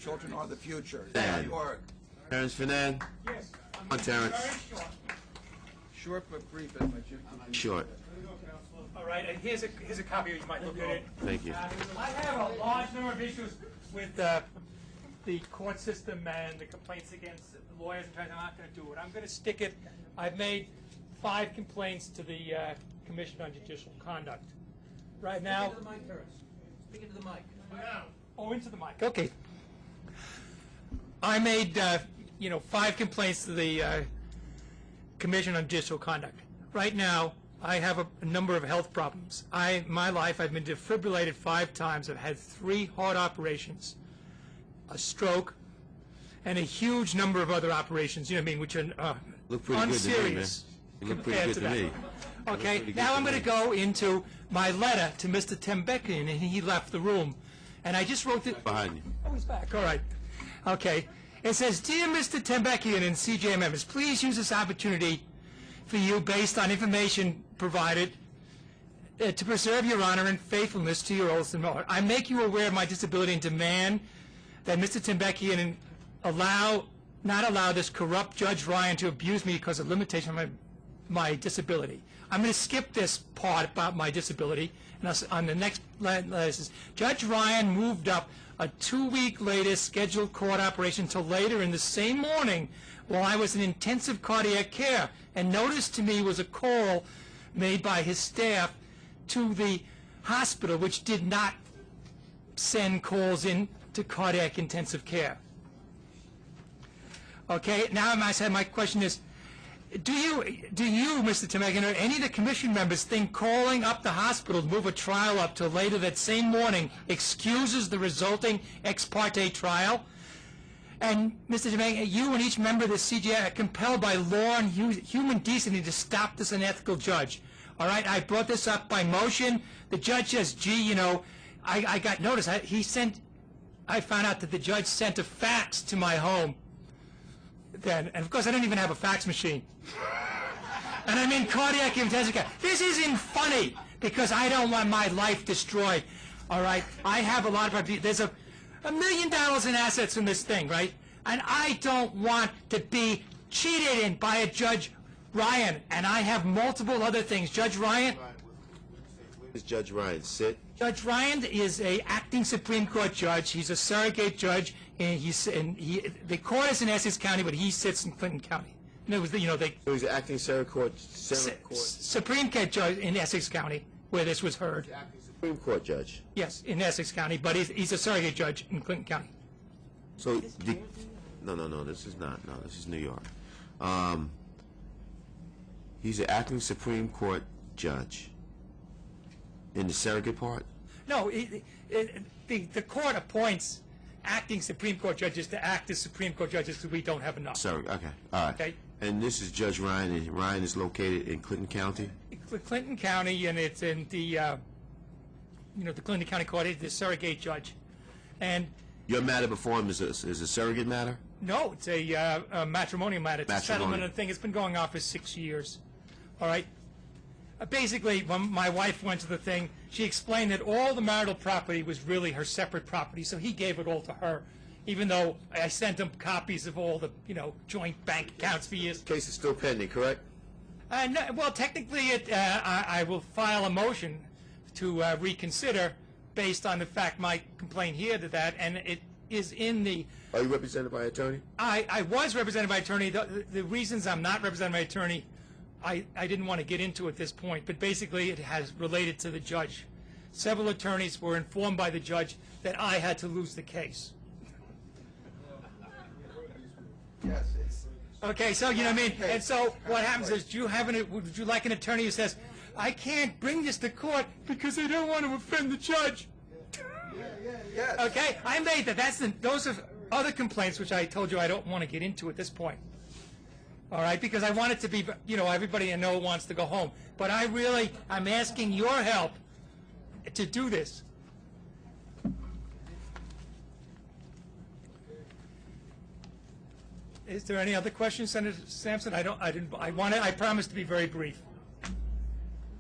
children are the future. Terence Finnan. Yes. On Terence. Very short. Short but brief as my Short. All right, and here's a copy. You might look at it. Thank you. I have a large number of issues with the court system and the complaints against the lawyers and trying. I'm not going to do it. I'm going to stick it. I've made 5 complaints to the Commission on Judicial Conduct. Right now. Speak into the mic, Terence. Speak into the mic. Oh, into the mic. Okay. I made 5 complaints to the Commission on Judicial Conduct. Right now, I have a number of health problems. My life, I've been defibrillated 5 times. I've had 3 heart operations, a stroke, and a huge number of other operations. You know what I mean, which are Look pretty unserious good to me, man. You look pretty compared good to to that. me. Okay, now I'm going to go into my letter to Mr. Tembekian, and he left the room. And I just wrote it. Behind you. Oh, he's back. All right. Okay. It says, Dear Mr. Tembekian and CJA members, please use this opportunity for you based on information provided to preserve your honor and faithfulness to your oaths and oath. I make you aware of my disability and demand that Mr. Tembekian not allow this corrupt Judge Ryan to abuse me because of limitation of my disability. I'm going to skip this part about my disability. And on the next letter, it says, Judge Ryan moved up a 2-week later scheduled court operation until later in the same morning while I was in intensive cardiac care. And notice to me was a call made by his staff to the hospital, which did not send calls in to cardiac intensive care. Okay, now my question is, do you, Mr. Tembekian, or any of the commission members think calling up the hospital to move a trial up till later that same morning excuses the resulting ex parte trial? And Mr. Tembekian, you and each member of the CJA are compelled by law and human decency to stop this unethical judge. All right, I brought this up by motion. The judge says, gee, I got notice. I found out that the judge sent a fax to my home then, and of course I don't even have a fax machine. And I'm in cardiac intensive care. This isn't funny because I don't want my life destroyed. All right, I have a lot of, there's $1 million in assets in this thing, right? And I don't want to be cheated in by a Judge Ryan, and I have multiple other things. Judge Ryan. Where does Judge Ryan sit? Judge Ryan is a acting Supreme Court judge. He's a surrogate judge, and the court is in Essex County, but he sits in Clinton County. And it was So he's an acting Supreme Court judge in Essex County, where this was heard. acting Supreme Court judge. Yes, in Essex County, but he's a surrogate judge in Clinton County. So no, this is not. No, this is New York. He's an acting Supreme Court judge. In the surrogate part? No, the court appoints acting Supreme Court judges to act as Supreme Court judges because we don't have enough. Surrogate, okay, all right. Okay. And this is Judge Ryan, and Ryan is located in Clinton County? Clinton County, and it's in the, the Clinton County Court, is the surrogate judge. And Your matter before him is a surrogate matter? no, it's a matrimonial matter. It's a settlement and thing. It's been going on for 6 years. All right? Basically, when my wife went to the thing, she explained that all the marital property was really her separate property, so he gave it all to her, even though I sent him copies of all the, joint bank accounts for years. The case is still pending, correct? No, well, technically, I will file a motion to reconsider based on the fact my complaint here to that, and it is in the... Are you represented by an attorney? I was represented by attorney. The reasons I'm not represented by attorney, I didn't want to get into at this point, but basically it has related to the judge. Several attorneys were informed by the judge that I had to lose the case. Yes, Okay, so you know what I mean? And so what happens is, would you like an attorney who says, I can't bring this to court because I don't want to offend the judge? yes. Okay, I made that. Those are other complaints which I told you I don't want to get into at this point. All right, because I want it to be, everybody I know wants to go home. But I'm asking your help to do this. Is there any other questions, Senator Sampson? I promise to be very brief.